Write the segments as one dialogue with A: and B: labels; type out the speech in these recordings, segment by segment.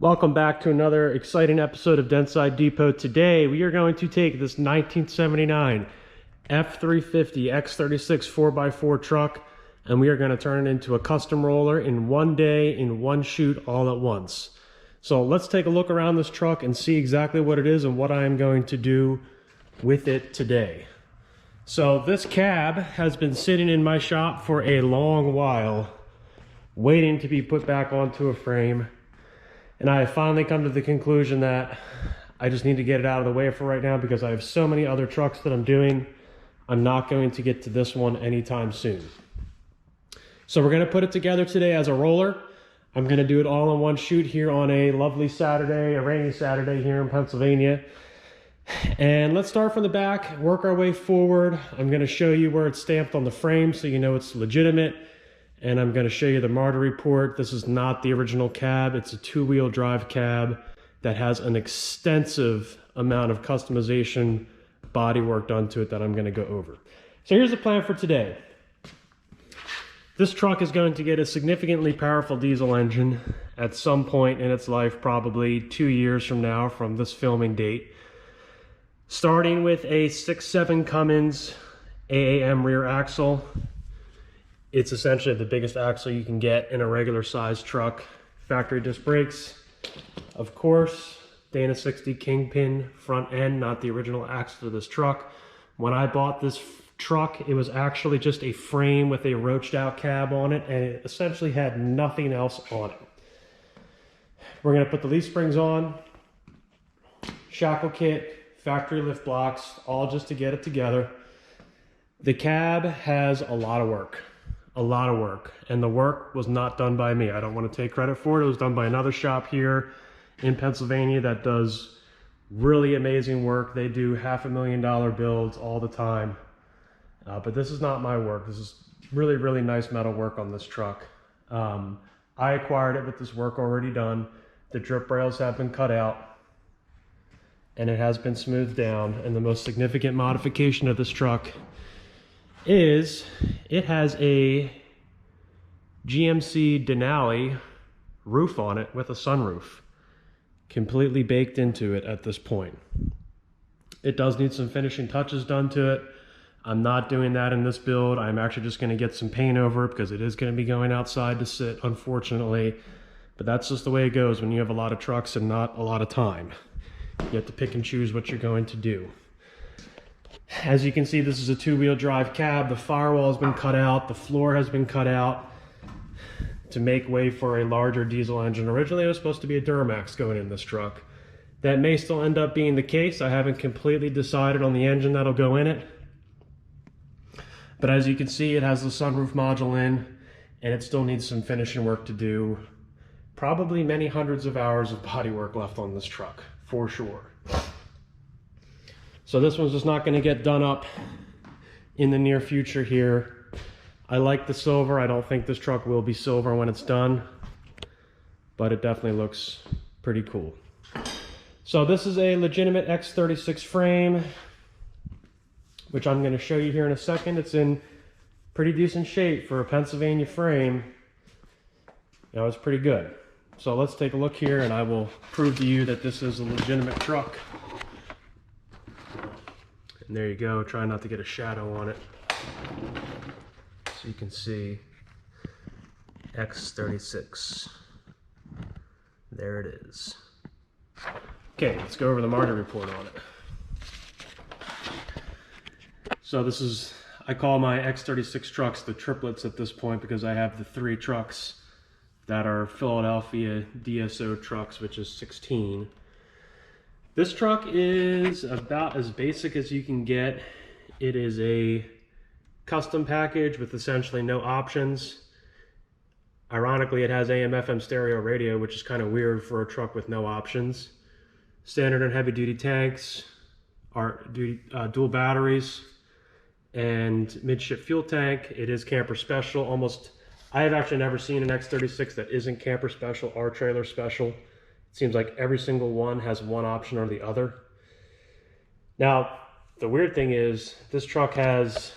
A: Welcome back to another exciting episode of Dentside Depot. Today we are going to take this 1979 F350 X36 4x4 truck and we are going to turn it into a custom roller in one day, in one shoot, all at once. So let's take a look around this truck and see exactly what it is and what I am going to do with it today. So this cab has been sitting in my shop for a long while, waiting to be put back onto a frame. And I have finally come to the conclusion that I just need to get it out of the way for right now because I have so many other trucks that I'm doing. I'm not going to get to this one anytime soon. So we're going to put it together today as a roller. I'm going to do it all in one shoot here on a lovely Saturday, a rainy Saturday here in Pennsylvania. And let's start from the back, work our way forward. I'm going to show you where it's stamped on the frame so you know it's legitimate. And I'm going to show you the Martyr report. This is not the original cab. It's a two-wheel drive cab that has an extensive amount of customization, bodywork done to it that I'm going to go over. So here's the plan for today. This truck is going to get a significantly powerful diesel engine at some point in its life, probably 2 years from now from this filming date. Starting with a 6.7 Cummins AAM rear axle. It's essentially the biggest axle you can get in a regular size truck. Factory disc brakes, of course. Dana 60 Kingpin front end, not the original axle of this truck. When I bought this truck, it was actually just a frame with a roached out cab on it, and it essentially had nothing else on it. We're gonna put the leaf springs on, shackle kit, factory lift blocks, all just to get it together. The cab has a lot of work. And the work was not done by me. I don't want to take credit for it. It was done by another shop here in Pennsylvania that does really amazing work. They do $500,000 builds all the time. But this is not my work. This is really, really nice metal work on this truck. I acquired it with this work already done. The drip rails have been cut out and it has been smoothed down. And the most significant modification of this truck is it has a GMC Denali roof on it with a sunroof completely baked into it at this point. It does need some finishing touches done to it. I'm not doing that in this build. I'm actually just going to get some paint over it because it is going to be going outside to sit, unfortunately. But that's just the way it goes when you have a lot of trucks and not a lot of time. You have to pick and choose what you're going to do. As you can see, this is a two-wheel drive cab. The firewall has been cut out. The floor has been cut out to make way for a larger diesel engine. Originally, it was supposed to be a Duramax going in this truck. That may still end up being the case. I haven't completely decided on the engine that'll go in it. But as you can see, it has the sunroof module in, and it still needs some finishing work to do. Probably many hundreds of hours of body work left on this truck, for sure. So this one's just not going to get done up in the near future here. I like the silver. I don't think this truck will be silver when it's done, but it definitely looks pretty cool. So this is a legitimate X36 frame, which I'm going to show you here in a second. It's in pretty decent shape for a Pennsylvania frame. You know, it's pretty good. So let's take a look here and I will prove to you that this is a legitimate truck. And there you go, try not to get a shadow on it. So you can see X36. There it is. Okay, let's go over the Martyr report on it. So this is, I call my X36 trucks the triplets at this point because I have the 3 trucks that are Philadelphia DSO trucks, which is 16. This truck is about as basic as you can get. It is a custom package with essentially no options. Ironically, it has AM/FM stereo radio, which is kind of weird for a truck with no options. Standard and heavy duty tanks, dual batteries, and midship fuel tank. It is camper special. I have actually never seen an X36 that isn't camper special or trailer special. It seems like every single one has one option or the other. Now, the weird thing is this truck has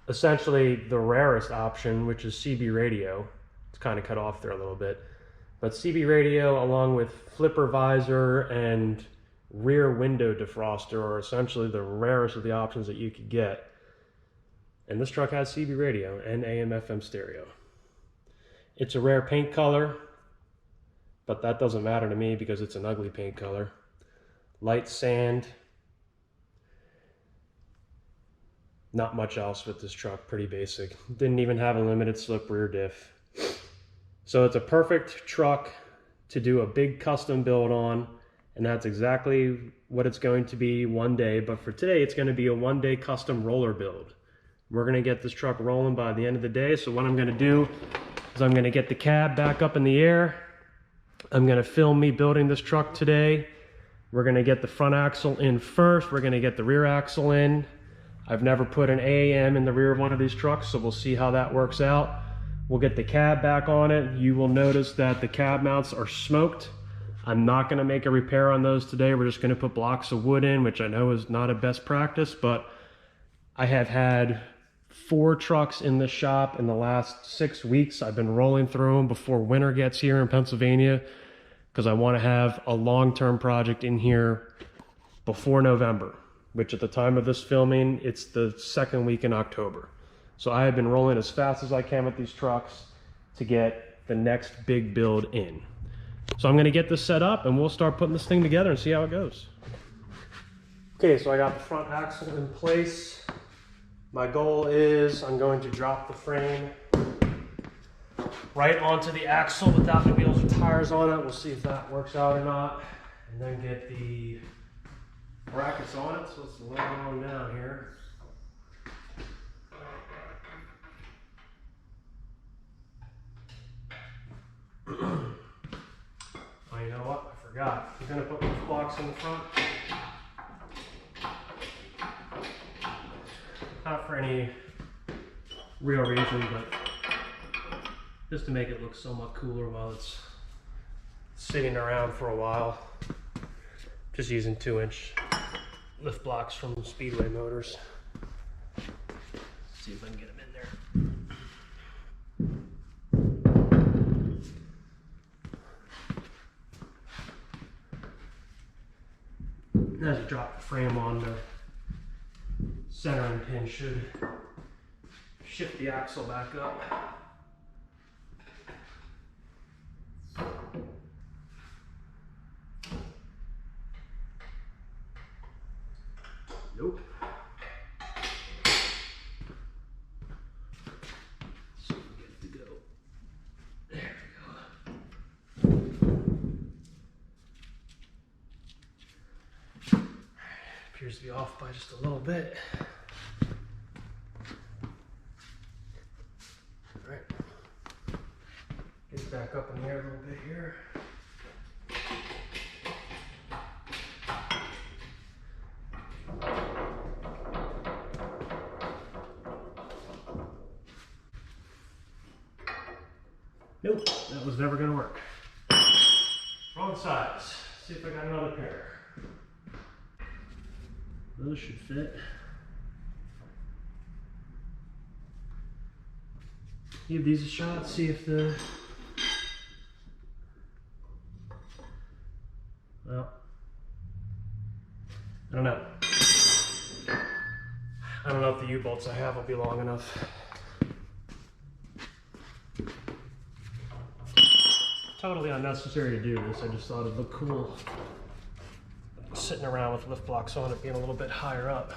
A: essentially the rarest option, which is CB radio. It's kind of cut off there a little bit. But CB radio along with flipper visor and rear window defroster are essentially the rarest of the options that you could get. And this truck has CB radio and AM/FM stereo. It's a rare paint color, but that doesn't matter to me because it's an ugly paint color. Light sand. Not much else with this truck, pretty basic. Didn't even have a limited slip rear diff. So it's a perfect truck to do a big custom build on, and that's exactly what it's going to be one day. But for today, it's going to be a one-day custom roller build. We're going to get this truck rolling by the end of the day. So what I'm going to do is I'm going to get the cab back up in the air. I'm going to film me building this truck today. We're going to get the front axle in first. We're going to get the rear axle in. I've never put an AAM in the rear of one of these trucks, so we'll see how that works out. We'll get the cab back on it. You will notice that the cab mounts are smoked. I'm not going to make a repair on those today. We're just going to put blocks of wood in, which I know is not a best practice, but I have had 4 trucks in the shop in the last 6 weeks. I've been rolling through them before winter gets here in Pennsylvania because I want to have a long-term project in here before November, which at the time of this filming, it's the second week in October. So I have been rolling as fast as I can with these trucks to get the next big build in. So I'm gonna get this set up and we'll start putting this thing together and see how it goes. Okay, so I got the front axle in place. My goal is I'm going to drop the frame right onto the axle without the wheels or tires on it. We'll see if that works out or not. And then get the brackets on it, so let's lay it on down here. Oh, you know what? I forgot. We're going to put those blocks in the front. Not for any real reason, but just to make it look somewhat cooler while it's sitting around for a while. Just using 2-inch lift blocks from Speedway Motors. Let's see if I can get them in there. As you drop the frame on, the centering pin should shift the axle back up. Nope. So we get it to go. There we go. Appears to be off by just a little bit. All right. Get it back up in the air a little bit here. Nope, that was never gonna work. Wrong size. See if I got another pair. Those should fit. Give these a shot, see if the... Well, I don't know. I don't know if the U-bolts I have will be long enough. Totally unnecessary to do this. I just thought it'd look cool sitting around with lift blocks on it being a little bit higher up.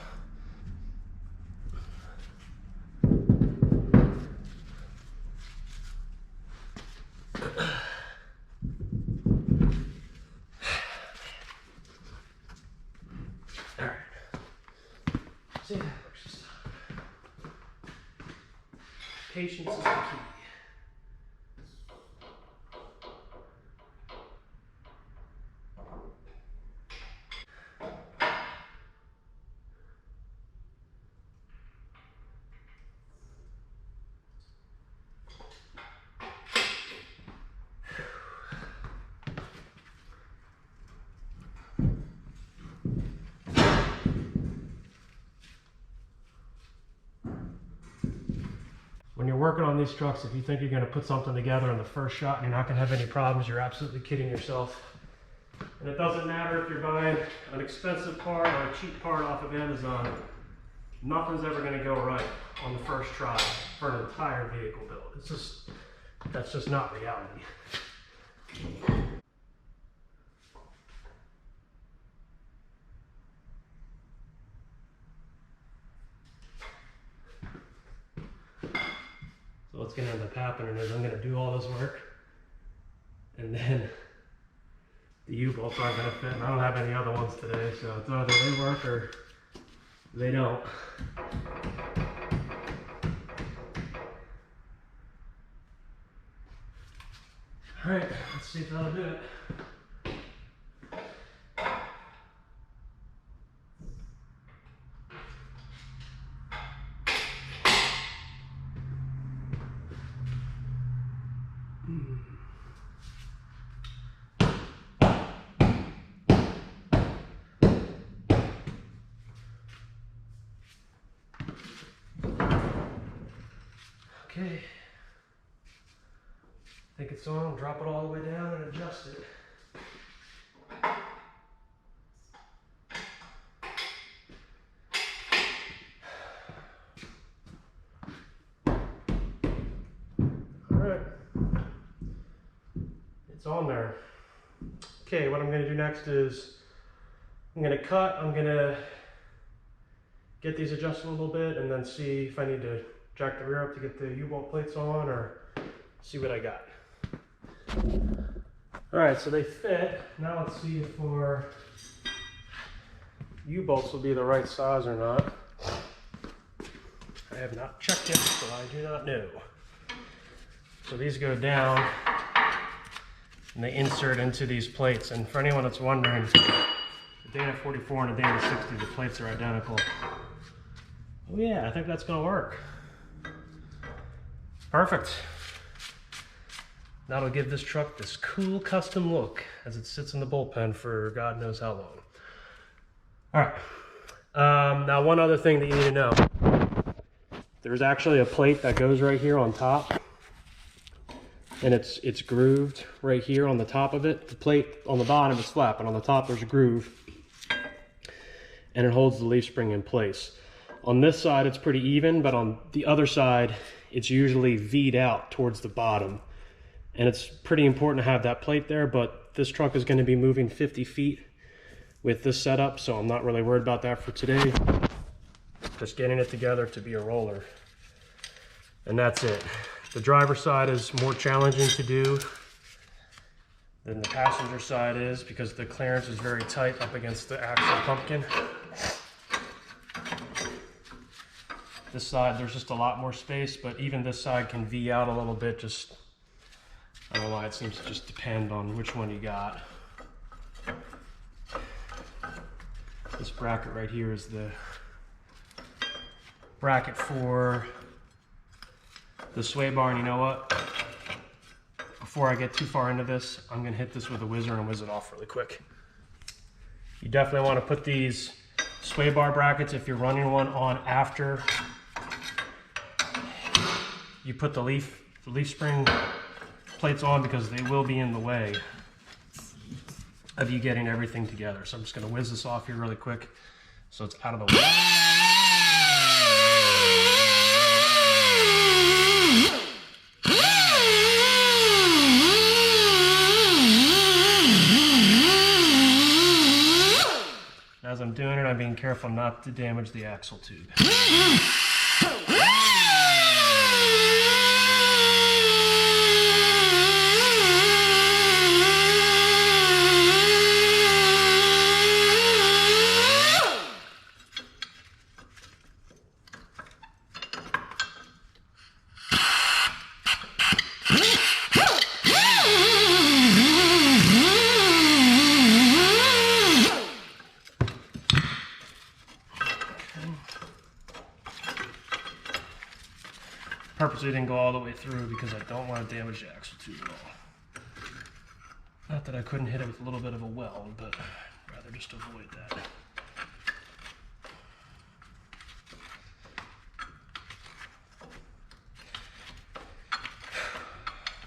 A: All right. See if that works this time. Patience is the key. When you're working on these trucks, if you think you're going to put something together in the first shot and you're not going to have any problems, you're absolutely kidding yourself. And it doesn't matter if you're buying an expensive part or a cheap part off of Amazon, nothing's ever going to go right on the first try for an entire vehicle build. It's just, that's just not reality. So what's going to end up happening is I'm going to do all this work, and then the U-bolts aren't going to fit, and I don't have any other ones today, so it's either they work or they don't. Alright, let's see if that'll do it. Okay, I think it's on. Drop it all the way down and adjust it. Alright, it's on there. Okay, what I'm going to do next is I'm going to cut, I'm going to get these adjusted a little bit and then see if I need to jack the rear up to get the U-bolt plates on, or see what I got. Alright, so they fit. Now let's see if our U-bolts will be the right size or not. I have not checked it, so I do not know. So these go down and they insert into these plates. And for anyone that's wondering, the Dana 44 and the Dana 60, the plates are identical. Oh yeah, I think that's gonna work. Perfect. That'll give this truck this cool custom look as it sits in the bullpen for God knows how long. All right. Now one other thing that you need to know. There's actually a plate that goes right here on top, and it's grooved right here on the top of it. The plate on the bottom is flat, but on the top there's a groove, and it holds the leaf spring in place. On this side it's pretty even, but on the other side it's usually V'd out towards the bottom. And it's pretty important to have that plate there, but this truck is going to be moving 50 feet with this setup, so I'm not really worried about that for today. Just getting it together to be a roller. And that's it. The driver's side is more challenging to do than the passenger side is because the clearance is very tight up against the axle pumpkin. This side, there's just a lot more space, but even this side can V out a little bit. Just, I don't know why, it seems to just depend on which one you got. This bracket right here is the bracket for the sway bar, and you know what? Before I get too far into this, I'm gonna hit this with a whizzer and whiz it off really quick. You definitely want to put these sway bar brackets, if you're running one on after you put the leaf spring plates on, because they will be in the way of you getting everything together. So I'm just going to whiz this off here really quick so it's out of the way. As I'm doing it, I'm being careful not to damage the axle tube. Purposely didn't go all the way through because I don't want to damage the axle tube at all. Not that I couldn't hit it with a little bit of a weld, but I'd rather just avoid that.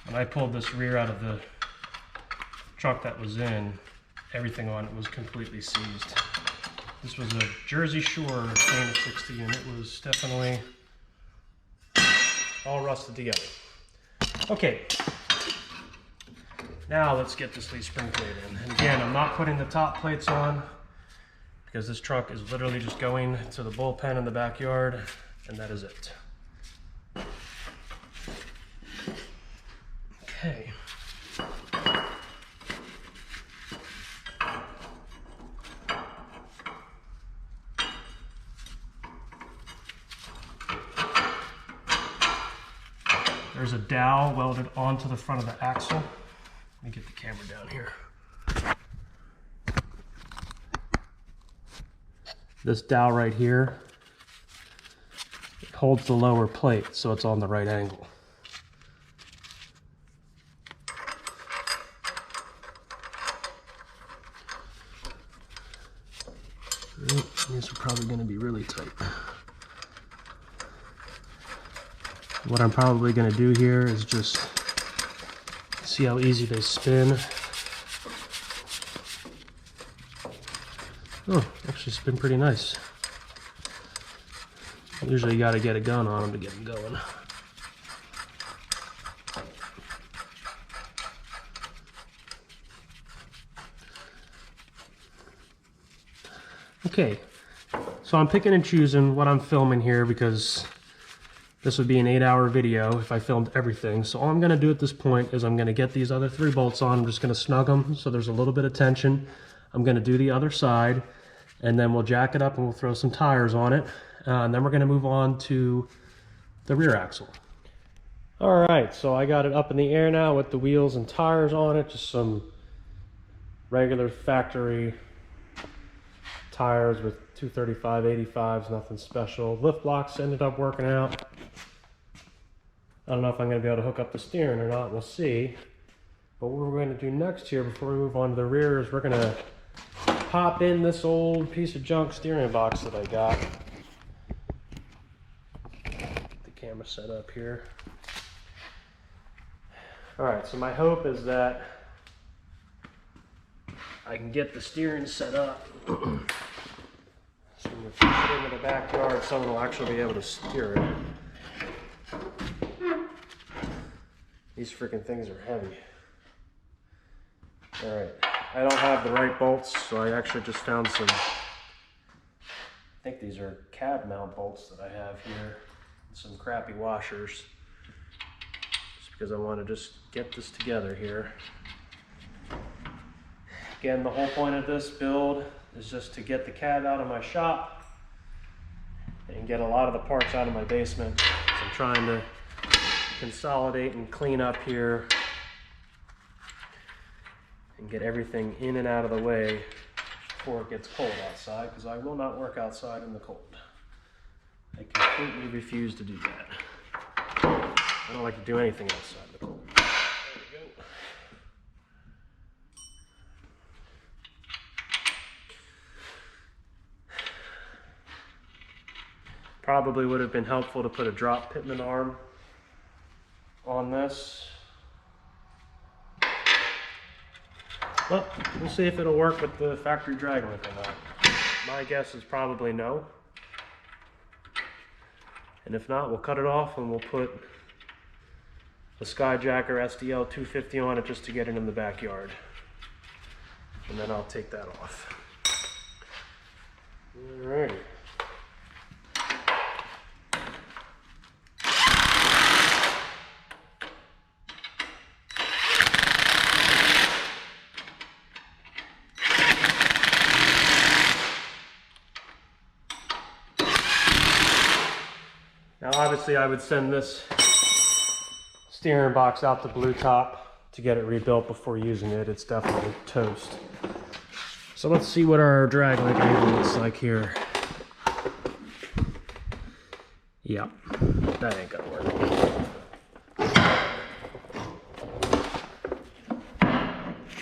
A: When I pulled this rear out of the truck that was in, everything on it was completely seized. This was a Jersey Shore stainless 60 and it was definitely all rusted together. Okay, now let's get this leaf spring plate in. And again, I'm not putting the top plates on because this truck is literally just going to the bullpen in the backyard, and that is it. Okay. There's a dowel welded onto the front of the axle. Let me get the camera down here. This dowel right here, it holds the lower plate so it's on the right angle. These are probably going to be really tight. What I'm probably going to do here is just see how easy they spin. Oh, actually spin pretty nice. Usually you got to get a gun on them to get them going. Okay, so I'm picking and choosing what I'm filming here because this would be an 8-hour video if I filmed everything. So all I'm going to do at this point is I'm going to get these other 3 bolts on. I'm just going to snug them so there's a little bit of tension. I'm going to do the other side, and then we'll jack it up and we'll throw some tires on it. And then we're going to move on to the rear axle. All right, so I got it up in the air now with the wheels and tires on it. Just some regular factory tires with 235/85s, nothing special. Lift blocks ended up working out. I don't know if I'm going to be able to hook up the steering or not, we'll see. But what we're going to do next here before we move on to the rear is we're going to pop in this old piece of junk steering box that I got. Get the camera set up here. Alright, so my hope is that I can get the steering set up. So when we push it into the backyard, someone will actually be able to steer it. These freaking things are heavy. Alright, I don't have the right bolts, so I actually just found some, I think these are cab mount bolts that I have here. Some crappy washers. Just because I want to just get this together here. Again, the whole point of this build is just to get the cab out of my shop and get a lot of the parts out of my basement. So I'm trying to consolidate and clean up here and get everything in and out of the way before it gets cold outside, because I will not work outside in the cold. I completely refuse to do that. I don't like to do anything outside in the cold. There we go. Probably would have been helpful to put a drop pitman arm on this. Well, we'll see if it'll work with the factory drag link or not. My guess is probably no. And if not, we'll cut it off and we'll put a Skyjacker SDL 250 on it just to get it in the backyard. And then I'll take that off. Alrighty. Now obviously I would send this steering box out to Blue Top to get it rebuilt before using it. It's definitely toast. So let's see what our drag link angle looks like here. Yep, that ain't gonna work.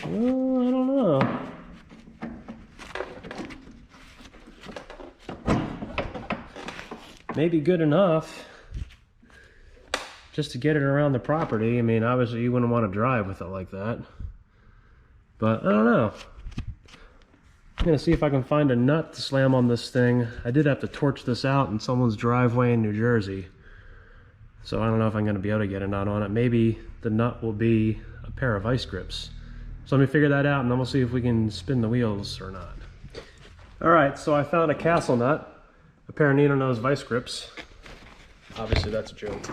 A: Well, I don't know. Maybe good enough. just to get it around the property. I mean, obviously you wouldn't want to drive with it like that. But I don't know. I'm gonna see if I can find a nut to slam on this thing. I did have to torch this out in someone's driveway in New Jersey. So I don't know if I'm gonna be able to get a nut on it. Maybe the nut will be a pair of vice grips. So let me figure that out and then we'll see if we can spin the wheels or not. All right, so I found a castle nut, a pair of needle nose vice grips. Obviously that's a joke.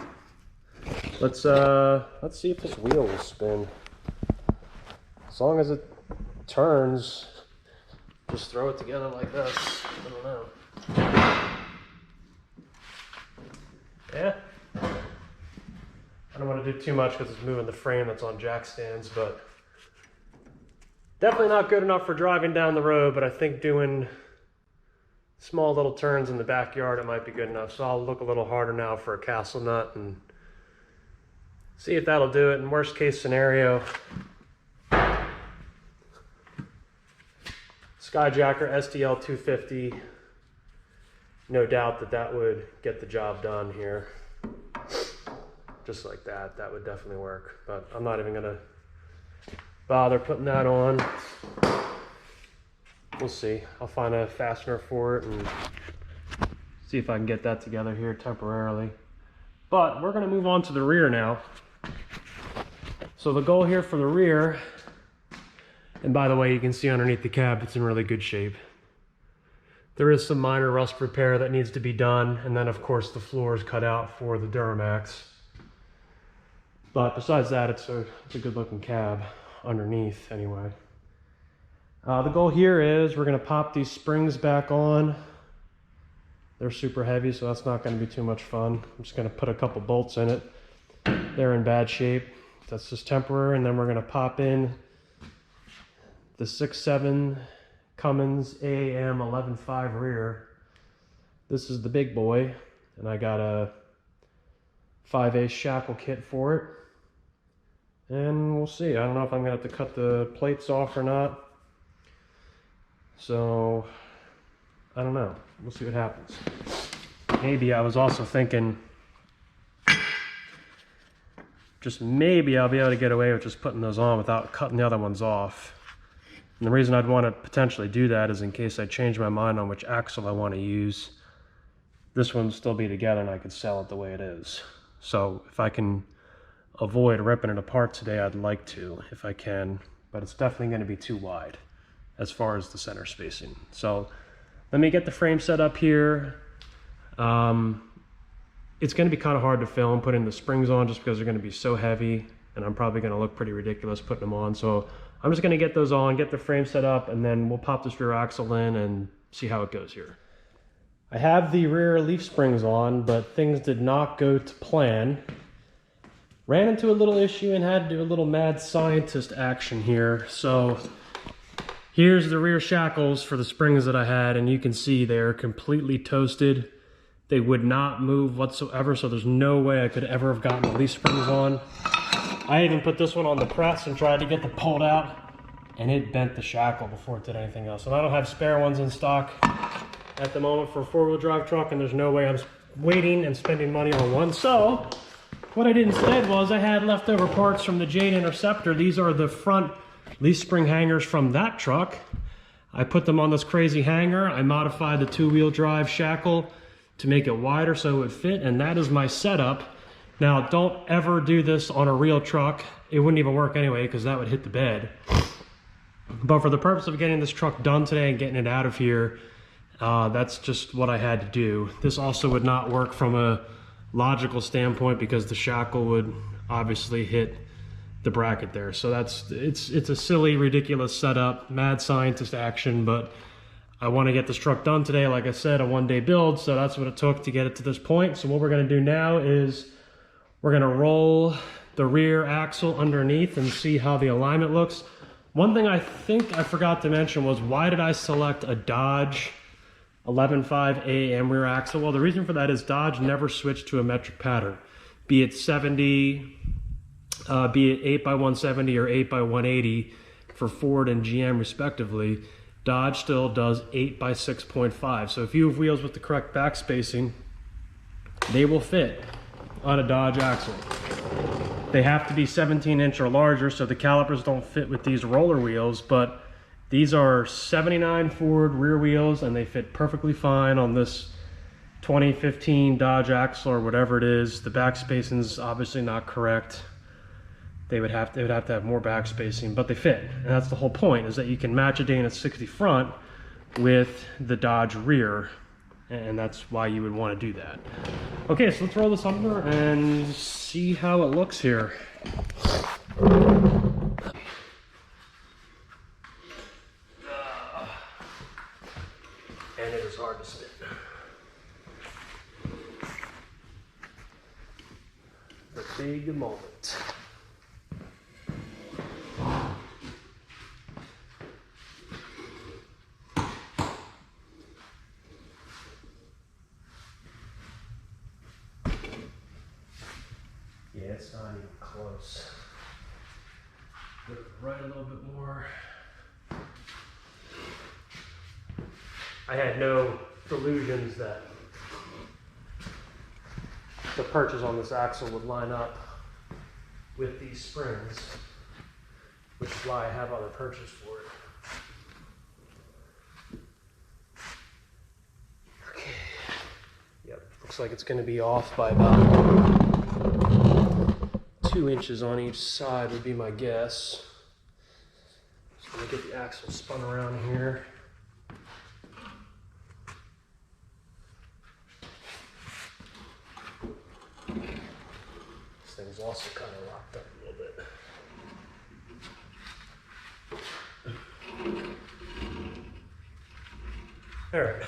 A: Let's see if this wheel will spin. As long as it turns, just throw it together like this. I don't know. Yeah. I don't want to do too much because it's moving the frame that's on jack stands, but definitely not good enough for driving down the road, but I think doing small little turns in the backyard, it might be good enough. So I'll look a little harder now for a castle nut and see if that'll do it. In worst case scenario, Skyjacker STL 250, no doubt that would get the job done here. Just like that, that would definitely work. But I'm not even gonna bother putting that on. We'll see. I'll find a fastener for it and see if I can get that together here temporarily. But we're gonna move on to the rear now. So the goal here for the rear, and by the way, you can see underneath the cab, it's in really good shape. There is some minor rust repair that needs to be done, and then of course the floor is cut out for the Duramax. But besides that, it's a good looking cab underneath anyway. The goal here is we're gonna pop these springs back on. They're super heavy, so that's not gonna be too much fun. I'm just gonna put a couple bolts in it. They're in bad shape. That's just temporary, and then we're gonna pop in the 6.7 Cummins AAM 11.5 rear. This is the big boy, and I got a 5/8 shackle kit for it. And we'll see. I don't know if I'm gonna have to cut the plates off or not. So, I don't know. We'll see what happens. Maybe I was also thinking, just maybe I'll be able to get away with just putting those on without cutting the other ones off. And the reason I'd want to potentially do that is in case I change my mind on which axle I want to use. This one would still be together and I could sell it the way it is. So if I can avoid ripping it apart today, I'd like to, if I can. But it's definitely going to be too wide as far as the center spacing. So let me get the frame set up here. It's going to be kind of hard to film putting the springs on just because they're going to be so heavy, and I'm probably going to look pretty ridiculous putting them on. So I'm just going to get those on, get the frame set up, and then we'll pop this rear axle in and see how it goes here. I have the rear leaf springs on, but things did not go to plan. Ran into a little issue and had to do a little mad scientist action here. So here's the rear shackles for the springs that I had, and you can see they're completely toasted. They would not move whatsoever, so there's no way I could ever have gotten the leaf springs on. I even put this one on the press and tried to get them pulled out, and it bent the shackle before it did anything else. And I don't have spare ones in stock at the moment for a four-wheel drive truck, and there's no way I'm waiting and spending money on one. So what I did instead was I had leftover parts from the Jade Interceptor. These are the front leaf spring hangers from that truck. I put them on this crazy hanger. I modified the two-wheel drive shackle to make it wider so it would fit, and that is my setup. Now, don't ever do this on a real truck. It wouldn't even work anyway because that would hit the bed. But for the purpose of getting this truck done today and getting it out of here, that's just what I had to do. This also would not work from a logical standpoint because the shackle would obviously hit the bracket there. So it's a silly, ridiculous setup, mad scientist action, but I want to get this truck done today. Like I said, a one-day build, so that's what it took to get it to this point. So what we're going to do now is we're going to roll the rear axle underneath and see how the alignment looks. One thing I think I forgot to mention was, why did I select a Dodge 11.5 AAM rear axle? Well, the reason for that is Dodge never switched to a metric pattern, be it 70, be it 8x170 or 8x180 for Ford and GM respectively. Dodge still does 8x6.5. So if you have wheels with the correct back spacing, they will fit. on a Dodge axle. They have to be 17-inch or larger, so the calipers don't fit with these roller wheels, but these are 79 Ford rear wheels, and they fit perfectly fine on this 2015 Dodge axle or whatever it is. The back spacing is obviously not correct. They would have to have more back spacing, but they fit. And that's the whole point, is that you can match a Dana 60 front with the Dodge rear, and that's why you would want to do that. Okay, so let's roll this under and see how it looks here. And it is hard to spin. The big moment. Yeah, it's not even close. Look right a little bit more. I had no delusions that the perches on this axle would line up with these springs, which is why I have other perches for it. Okay. Yep, looks like it's going to be off by about 2 inches on each side would be my guess. So let me get the axle spun around here. This thing's also kind of locked up a little bit. All right.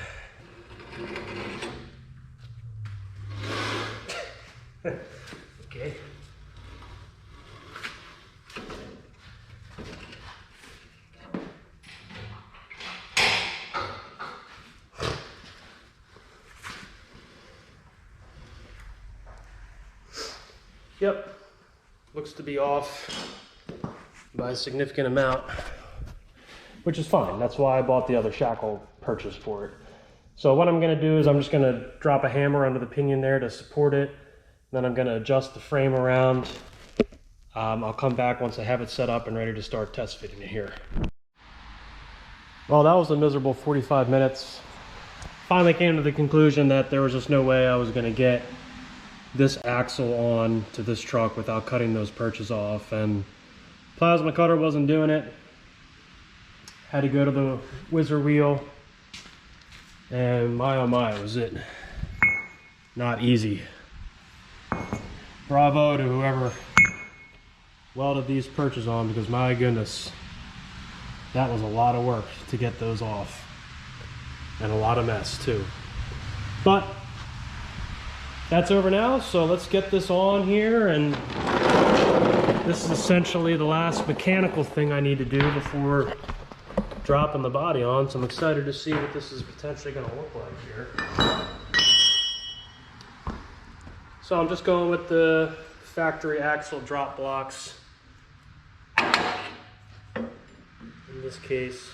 A: Okay. Yep, looks to be off by a significant amount, which is fine. That's why I bought the other shackle purchase for it. So what I'm going to do is I'm just going to drop a hammer under the pinion there to support it. Then I'm going to adjust the frame around. I'll come back once I have it set up and ready to start test fitting it here. Well, that was a miserable 45 minutes. Finally came to the conclusion that there was just no way I was going to get this axle on to this truck without cutting those perches off, and plasma cutter wasn't doing it. Had to go to the whizzer wheel, and my oh my, was it not easy. Bravo to whoever welded these perches on, because my goodness, that was a lot of work to get those off, and a lot of mess too. But that's over now, so let's get this on here, and this is essentially the last mechanical thing I need to do before dropping the body on, so I'm excited to see what this is potentially going to look like here. So I'm just going with the factory axle drop blocks in this case.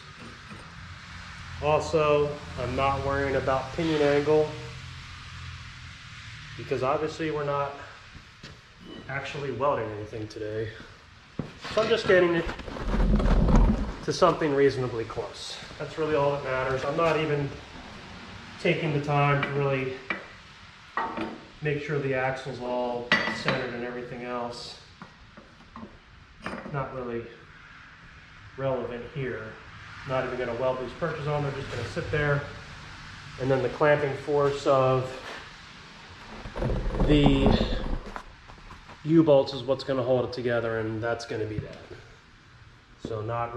A: Also, I'm not worrying about pinion angle, because obviously we're not actually welding anything today. So I'm just getting it to something reasonably close. That's really all that matters. I'm not even taking the time to really make sure the axle's all centered and everything else. Not really relevant here. Not even going to weld these perches on, they're just going to sit there. And then the clamping force of the U-bolts is what's going to hold it together, and that's going to be that. So not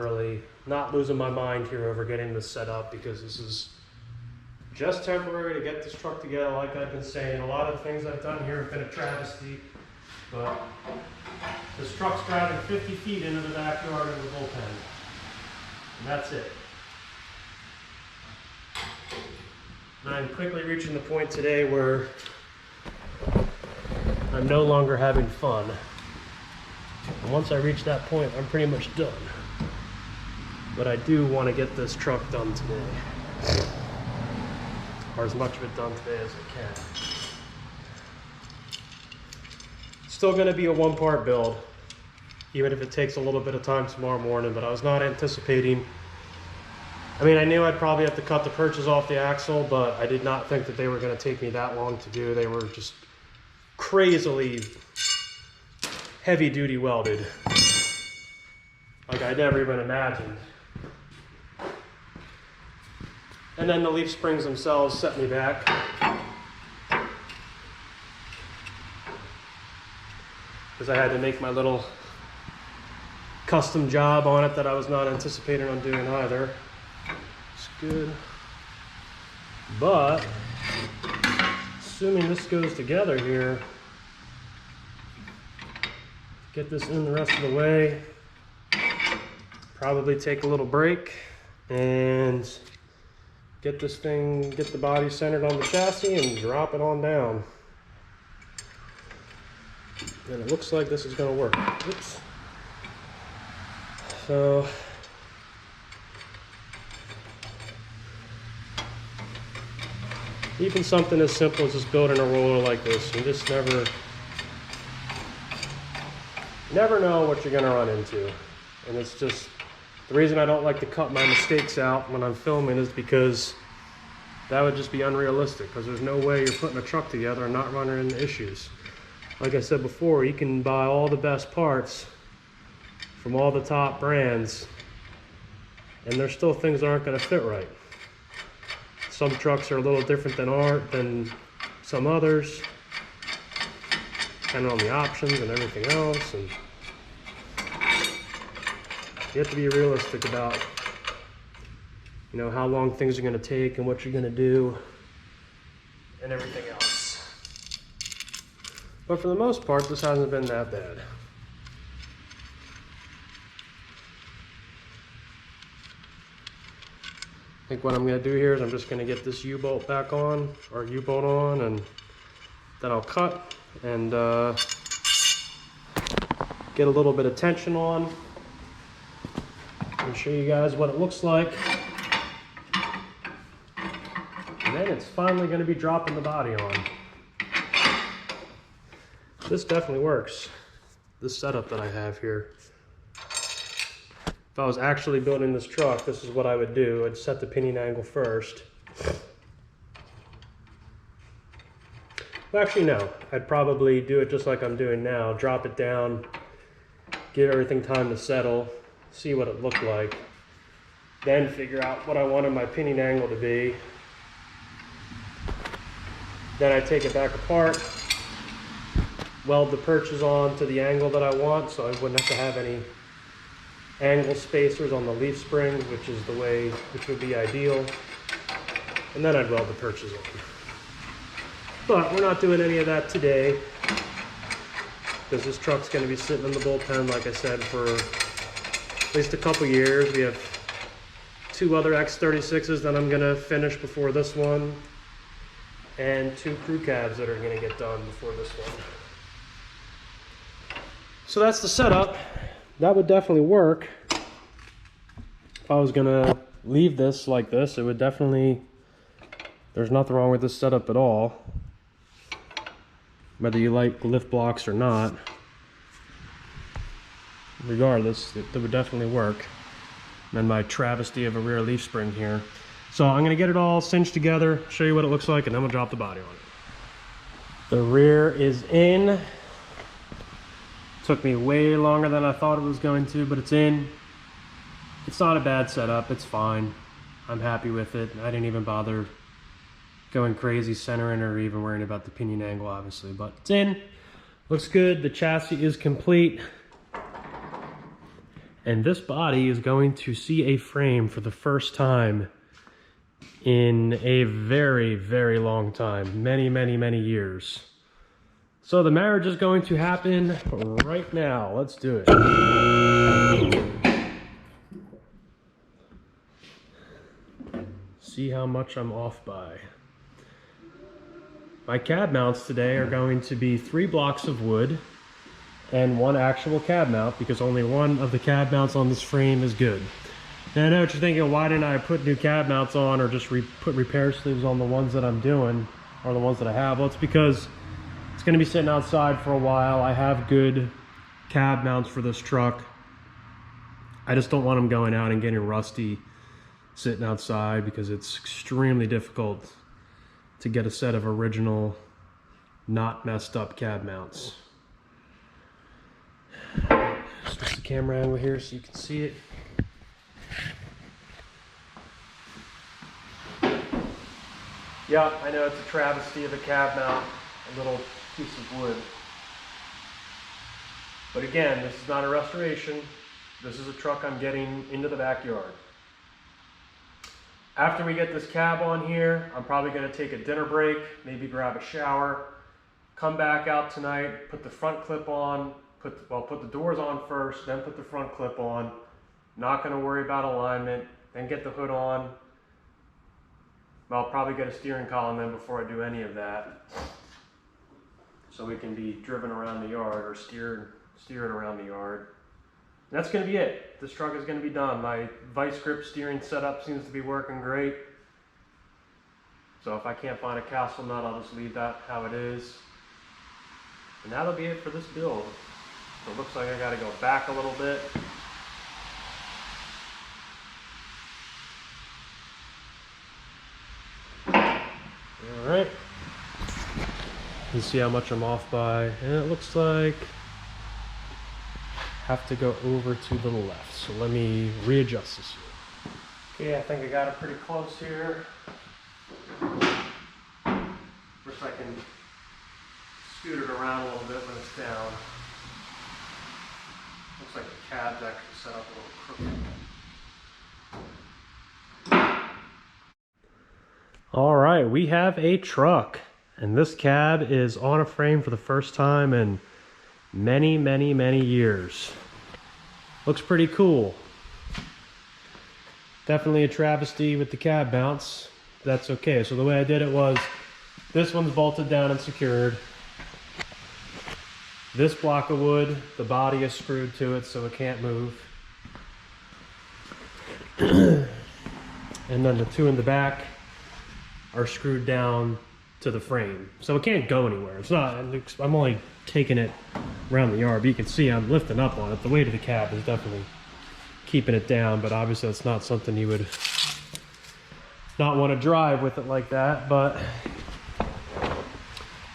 A: losing my mind here over getting this set up, because this is just temporary to get this truck together. Like I've been saying, a lot of the things I've done here have been a travesty, but this truck's driving 50 feet into the backyard of the bullpen, and that's it. And I'm quickly reaching the point today where I'm no longer having fun. And once I reach that point, I'm pretty much done. But I do want to get this truck done today. Or as much of it done today as I can. Still going to be a one-part build, even if it takes a little bit of time tomorrow morning, but I was not anticipating. I mean, I knew I'd probably have to cut the purchase off the axle, but I did not think that they were going to take me that long to do. They were just crazily heavy-duty welded, like I never even imagined. And then the leaf springs themselves set me back. Because I had to make my little custom job on it that I was not anticipating on doing either. It's good. But, assuming this goes together here, get this in the rest of the way, probably take a little break, and get this thing, get the body centered on the chassis and drop it on down. And it looks like this is going to work. Oops. So, even something as simple as just building a roller like this, you just never know what you're going to run into. And it's just, the reason I don't like to cut my mistakes out when I'm filming is because that would just be unrealistic, because there's no way you're putting a truck together and not running into issues. Like I said before, you can buy all the best parts from all the top brands, and there's still things that aren't going to fit right. Some trucks are a little different than some others, depending on the options and everything else. And you have to be realistic about, you know, how long things are going to take and what you're going to do and everything else. But for the most part, this hasn't been that bad. I think what I'm going to do here is I'm just going to get this U-bolt back on, or U-bolt on, and then I'll cut and get a little bit of tension on and show you guys what it looks like. And then it's finally going to be dropping the body on. This definitely works, this setup that I have here. If I was actually building this truck, this is what I would do. I'd set the pinion angle first. Well, actually no, I'd probably do it just like I'm doing now. Drop it down, give everything time to settle, see what it looked like, then figure out what I wanted my pinion angle to be. Then I take it back apart, weld the perches on to the angle that I want, so I wouldn't have to have any angle spacers on the leaf springs, which would be ideal. And then I'd weld the perches on. But we're not doing any of that today, because this truck's going to be sitting in the bullpen, like I said, for at least a couple years. We have 2 other X36s that I'm going to finish before this one, and 2 crew cabs that are going to get done before this one. So that's the setup. That would definitely work. If I was gonna leave this like this, it would definitely, there's nothing wrong with this setup at all. Whether you like lift blocks or not, regardless, it would definitely work. And then my travesty of a rear leaf spring here. So I'm gonna get it all cinched together, show you what it looks like, and then we'll drop the body on it. The rear is in. Took me way longer than I thought it was going to, but it's in. It's not a bad setup, it's fine. I'm happy with it. I didn't even bother going crazy centering or even worrying about the pinion angle, obviously, but it's in. Looks good. The chassis is complete. And this body is going to see a frame for the first time in a very, very long time. Many, many, many years. So the marriage is going to happen right now. Let's do it. See how much I'm off by. My cab mounts today are going to be 3 blocks of wood and 1 actual cab mount, because only 1 of the cab mounts on this frame is good. Now I know what you're thinking, why didn't I put new cab mounts on or just put repair sleeves on the ones that I'm doing, or the ones that I have? Well, it's because it's going to be sitting outside for a while. I have good cab mounts for this truck. I just don't want them going out and getting rusty sitting outside, because it's extremely difficult to get a set of original, not messed up cab mounts. Switch the camera angle here so you can see it. Yeah, I know it's a travesty of a cab mount, a little piece of wood. But again, this is not a restoration. This is a truck I'm getting into the backyard. After we get this cab on here, I'm probably going to take a dinner break, maybe grab a shower, come back out tonight, put the front clip on, put the doors on first, then put the front clip on. Not going to worry about alignment, then get the hood on. I'll probably get a steering column in before I do any of that, so we can be driven around the yard, or steered around the yard. And that's going to be it. This truck is going to be done. My vice grip steering setup seems to be working great. So if I can't find a castle nut, I'll just leave that how it is. And that'll be it for this build. So it looks like I got to go back a little bit. All right. You can see how much I'm off by, and it looks like have to go over to the left. So let me readjust this here. Okay, I think I got it pretty close here. First I can scoot it around a little bit when it's down. Looks like the cab's actually set up a little crooked. All right, we have a truck, and this cab is on a frame for the first time in many years. Looks pretty cool. Definitely a travesty with the cab mounts. That's okay. So the way I did it was, this one's bolted down and secured. This block of wood, the body is screwed to it so it can't move. And then the two in the back are screwed down to the frame, so it can't go anywhere. It's not, I'm only taking it around the yard, but you can see I'm lifting up on it. The weight of the cab is definitely keeping it down, but obviously it's not something you would not want to drive with it like that. But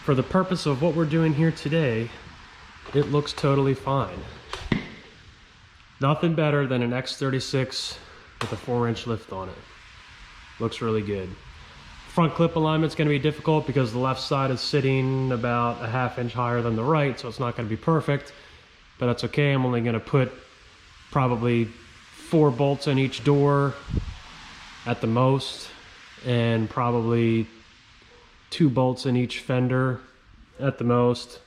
A: for the purpose of what we're doing here today, it looks totally fine. Nothing better than an X36 with a 4-inch lift on it. Looks really good. Front clip alignment is going to be difficult because the left side is sitting about a 1/2 inch higher than the right, so it's not going to be perfect, but that's okay. I'm only going to put probably 4 bolts in each door at the most, and probably 2 bolts in each fender at the most.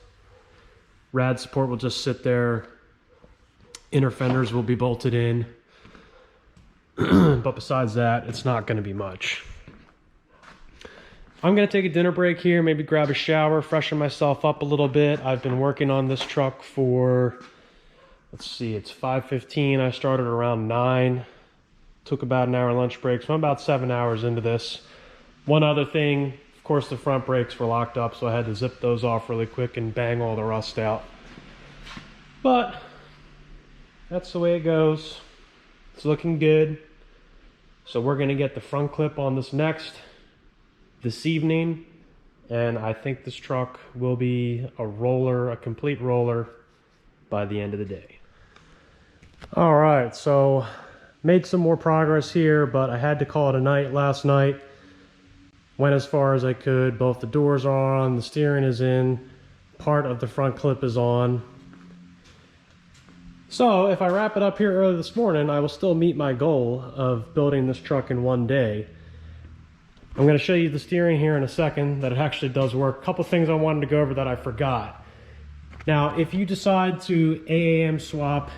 A: Rad support will just sit there. Inner fenders will be bolted in. But besides that, it's not going to be much. I'm going to take a dinner break here, maybe grab a shower, freshen myself up a little bit. I've been working on this truck for, let's see, it's 5:15. I started around 9. Took about an hour lunch break, so I'm about 7 hours into this. One other thing, of course, the front brakes were locked up, so I had to zip those off really quick and bang all the rust out. But that's the way it goes. It's looking good. So we're going to get the front clip on this this evening, and I think this truck will be a complete roller by the end of the day. All right, so made some more progress here, but I had to call it a night last night. Went as far as I could. Both the doors are on, the steering is in, part of the front clip is on. So if I wrap it up here early this morning, I will still meet my goal of building this truck in one day. I'm going to show you the steering here in a second, that it actually does work. A couple things I wanted to go over that I forgot. Now, if you decide to AAM swap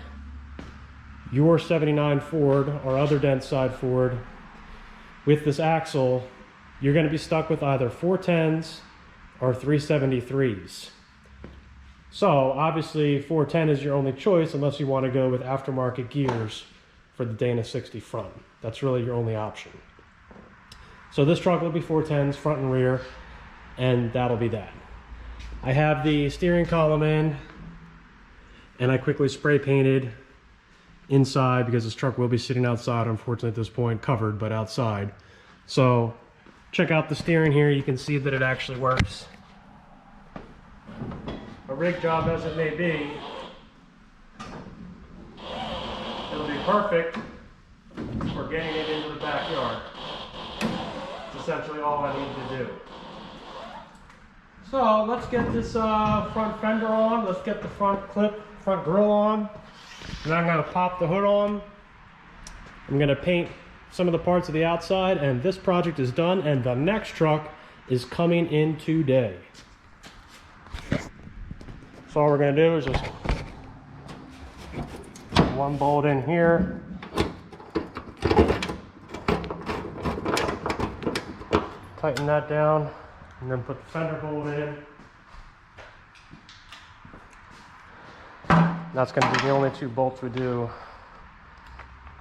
A: your 79 Ford or other Dentside Ford with this axle, you're going to be stuck with either 410s or 373s. So obviously 410 is your only choice unless you want to go with aftermarket gears for the Dana 60 front. That's really your only option. So this truck will be 410s front and rear, and that'll be that. I have the steering column in, and I quickly spray painted inside because this truck will be sitting outside, unfortunately at this point, covered, but outside. So check out the steering here. You can see that it actually works. A rig job as it may be, it'll be perfect for getting it into the backyard. It's essentially all I need to do. So let's get this front fender on. Let's get the front grille on. And I'm going to pop the hood on. I'm going to paint some of the parts of the outside, and this project is done, and the next truck is coming in today. So all we're going to do is just one bolt in here. Tighten that down, and then put the fender bolt in. That's going to be the only two bolts we do,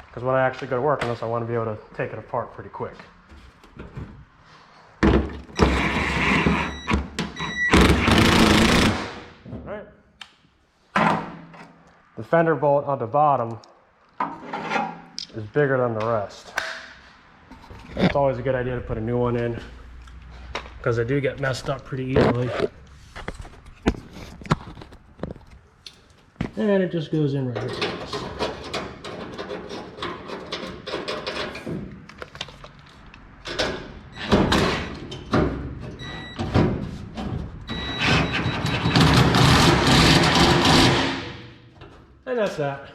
A: because when I actually go to work on this, I want to be able to take it apart pretty quick. Alright. The fender bolt on the bottom is bigger than the rest. It's always a good idea to put a new one in, because they do get messed up pretty easily. And it just goes in right here. And that's that.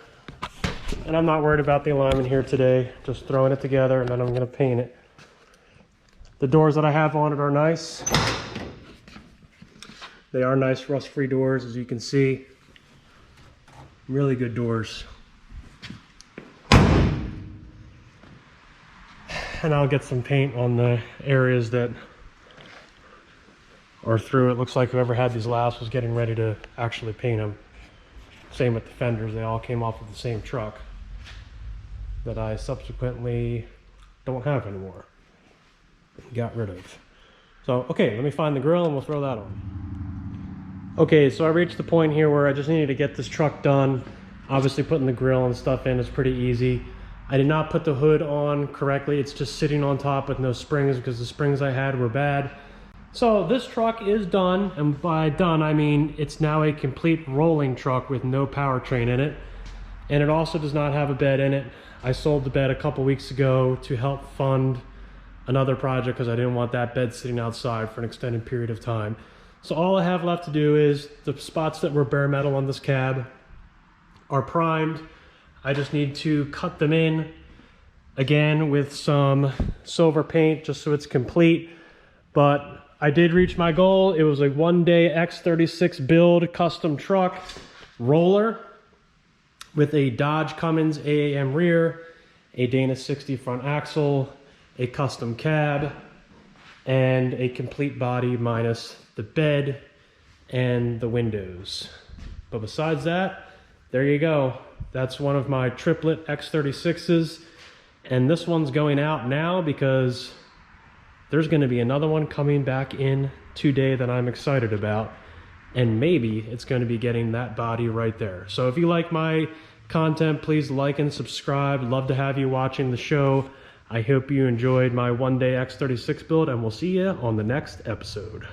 A: And I'm not worried about the alignment here today. Just throwing it together, and then I'm going to paint it. The doors that I have on it are nice. They are nice rust-free doors, as you can see. Really good doors. And I'll get some paint on the areas that are through. It looks like whoever had these last was getting ready to actually paint them. Same with the fenders. They all came off of the same truck that I subsequently don't have anymore. Got rid of. So, okay, let me find the grill and we'll throw that on. Okay, so I reached the point here where I just needed to get this truck done. Obviously putting the grill and stuff in is pretty easy. I did not put the hood on correctly. It's just sitting on top with no springs because the springs I had were bad. So this truck is done, and by done I mean it's now a complete rolling truck with no powertrain in it. And it also does not have a bed in it. I sold the bed a couple weeks ago to help fund another project because I didn't want that bed sitting outside for an extended period of time. So all I have left to do is the spots that were bare metal on this cab are primed. I just need to cut them in again with some silver paint just so it's complete. But I did reach my goal. It was a one-day X36 build custom truck roller with a Dodge Cummins AAM rear, a Dana 60 front axle, a custom cab, and a complete body minus the bed and the windows. But besides that, there you go. That's one of my triplet X36s, and this one's going out now because there's going to be another one coming back in today that I'm excited about, and maybe it's going to be getting that body right there. So if you like my content, please like and subscribe. Love to have you watching the show. I hope you enjoyed my one-day X36 build, and we'll see you on the next episode.